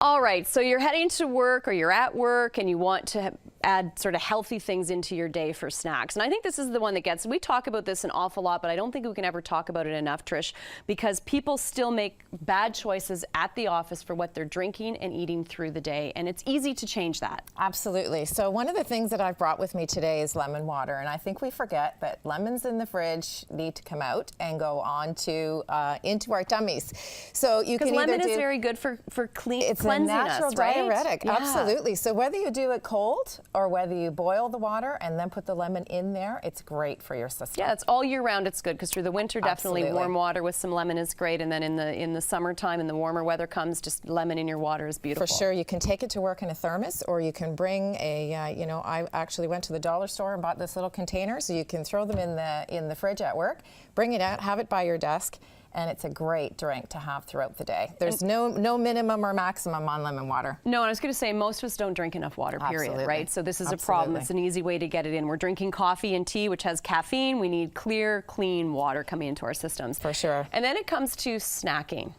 All right, so you're heading to work or you're at work and you want to add sort of healthy things into your day for snacks. And I think this is the one that gets, we talk about this an awful lot, but I don't think we can ever talk about it enough, Trish, because people still make bad choices at the office for what they're drinking and eating through the day. And it's easy to change that. Absolutely. So one of the things that I've brought with me today is lemon water. And I think we forget that lemons in the fridge need to come out and go on to into our tummies. So you can either lemon is very good for cleansing us, right? It's a natural diuretic, Yeah. absolutely. So whether you do it cold or whether you boil the water and then put the lemon in there, it's great for your system. Yeah, it's all year round. It's good because through the winter, definitely Absolutely. warm water with some lemon is great. And then in the summertime and the warmer weather comes, just lemon in your water is beautiful. For sure. You can take it to work in a thermos, or you can bring a, I actually went to the dollar store and bought this little container, so you can throw them in the fridge at work, bring it out, have it by your desk, and it's a great drink to have throughout the day. There's no minimum or maximum on lemon water. No, and I was going to say, most of us don't drink enough water, period, Absolutely. right? So this is Absolutely. a problem. It's an easy way to get it in. We're drinking coffee and tea, which has caffeine. We need clear, clean water coming into our systems. For sure. And then it comes to snacking.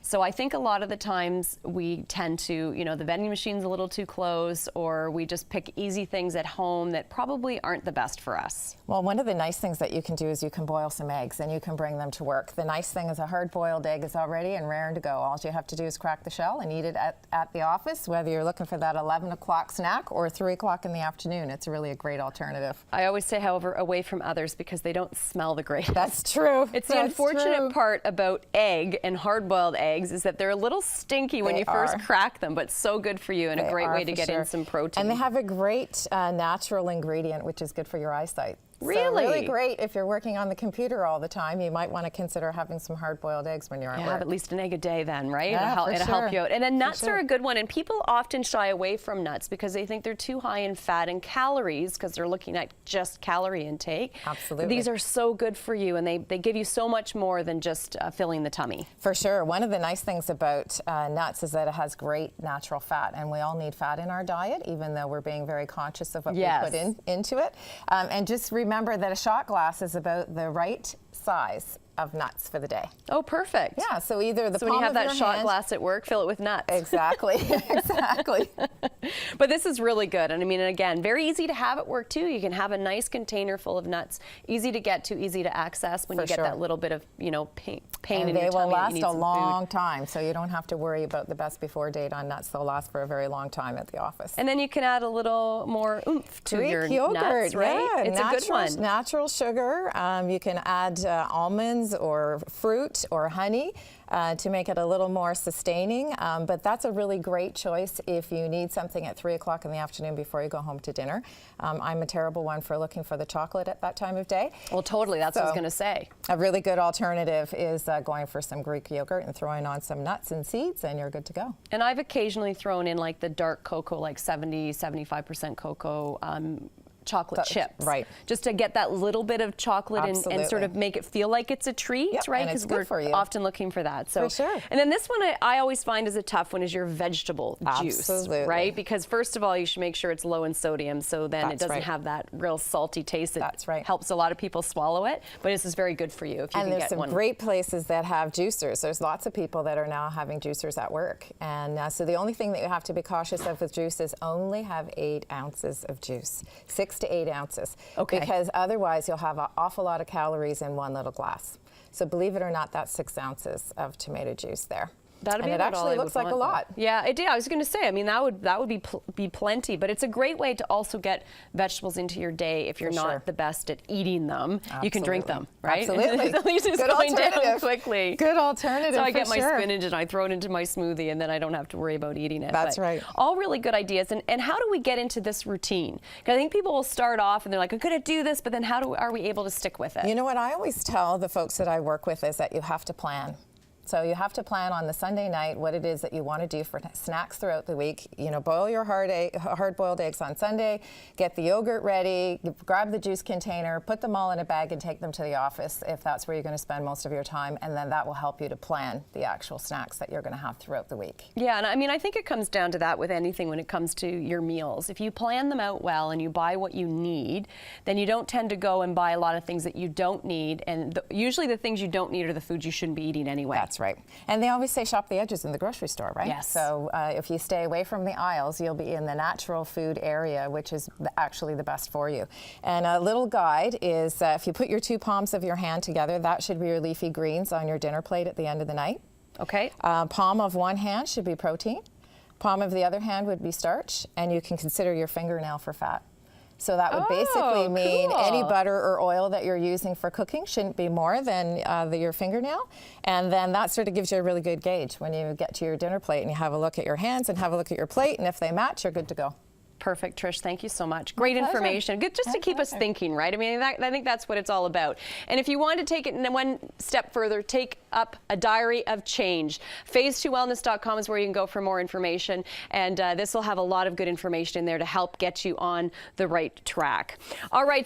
So I think a lot of the times we tend to, the vending machine's a little too close, or we just pick easy things at home that probably aren't the best for us. Well, one of the nice things that you can do is you can boil some eggs and you can bring them to work. The nice thing is a hard-boiled egg is all ready and raring to go. All you have to do is crack the shell and eat it at the office, whether you're looking for that 11 o'clock snack or 3 o'clock in the afternoon. It's really a great alternative. I always say, however, away from others because they don't smell the greatest. That's true. It's the unfortunate part about egg and hard-boiled eggs is that they're a little stinky when you first crack them, but so good for you and a great way to get in some protein. And they have a great natural ingredient, which is good for your eyesight. Really? So really great if you're working on the computer all the time. You might want to consider having some hard-boiled eggs when you're at work. Have at least an egg a day then, right? Yeah, It'll help you out. And then nuts sure. are a good one. And people often shy away from nuts because they think they're too high in fat and calories because they're looking at just calorie intake. Absolutely. These are so good for you, and they give you so much more than just filling the tummy. For sure. One of the nice things about nuts is that it has great natural fat, and we all need fat in our diet, even though we're being very conscious of what we put into it. And just remember that a shot glass is about the right size of nuts for the day. Oh, perfect. Yeah, so either the So when you have that shot hand, glass at work, fill it with nuts. Exactly, exactly. But this is really good. And I mean, again, very easy to have at work too. You can have a nice container full of nuts, easy to get to, easy to access when you get that little bit of, pain in your tummy. And they will last a long time, so you don't have to worry about the best before date on nuts. They'll last for a very long time at the office. And then you can add a little more oomph to Greek your yogurt, nuts, right? Yeah, It's a good one. Natural sugar. You can add almonds or fruit or honey to make it a little more sustaining. But that's a really great choice if you need something at 3 o'clock in the afternoon before you go home to dinner. I'm a terrible one for looking for the chocolate at that time of day. Well, totally. That's what I was going to say. A really good alternative is going for some Greek yogurt and throwing on some nuts and seeds, and you're good to go. And I've occasionally thrown in like the dark cocoa, like 70–75% cocoa chocolate chips, right? Just to get that little bit of chocolate and sort of make it feel like it's a treat, right? Because we're often looking for that. So, for sure. And then this one I always find is a tough one is your vegetable juice, right? Because first of all, you should make sure it's low in sodium, so then it doesn't have that real salty taste that helps a lot of people swallow it. But this is very good for you if you can get one. And there's some great places that have juicers. There's lots of people that are now having juicers at work, and so the only thing that you have to be cautious of with juice is only have 8 ounces of juice. 6 to 8 ounces. Okay. Because otherwise you'll have an awful lot of calories in one little glass. So believe it or not, that's 6 ounces of tomato juice there. And it actually looks like a lot. Yeah, it did. I was going to say, I mean, that would be plenty, but it's a great way to also get vegetables into your day if you're not the best at eating them. Absolutely. You can drink them, right? Absolutely. At least it's going down quickly. Good alternative. So I get my spinach and I throw it into my smoothie, and then I don't have to worry about eating it. That's right. All really good ideas. And how do we get into this routine? Because I think people will start off and they're like, I'm going to do this, but then are we able to stick with it? You know what I always tell the folks that I work with is that you have to plan. So you have to plan on the Sunday night what it is that you want to do for snacks throughout the week. Boil your hard-boiled eggs on Sunday, get the yogurt ready, grab the juice container, put them all in a bag and take them to the office if that's where you're going to spend most of your time, and then that will help you to plan the actual snacks that you're going to have throughout the week. Yeah, and I mean, I think it comes down to that with anything when it comes to your meals. If you plan them out well and you buy what you need, then you don't tend to go and buy a lot of things that you don't need, and usually the things you don't need are the foods you shouldn't be eating anyway. That's That's right. And they always say shop the edges in the grocery store, right? Yes. So if you stay away from the aisles, you'll be in the natural food area, which is actually the best for you. And a little guide is if you put your 2 palms of your hand together, that should be your leafy greens on your dinner plate at the end of the night. Okay. Palm of one hand should be protein. Palm of the other hand would be starch, and you can consider your fingernail for fat. So that would basically mean cool. any butter or oil that you're using for cooking shouldn't be more than your fingernail. And then that sort of gives you a really good gauge when you get to your dinner plate and you have a look at your hands and have a look at your plate, and if they match, you're good to go. Perfect, Trish. Thank you so much. Great pleasure. information. Good, just to keep us thinking, right? I mean, I think that's what it's all about. And if you want to take it one step further, take up a diary of change. Phase2wellness.com is where you can go for more information. And this will have a lot of good information in there to help get you on the right track. All right. So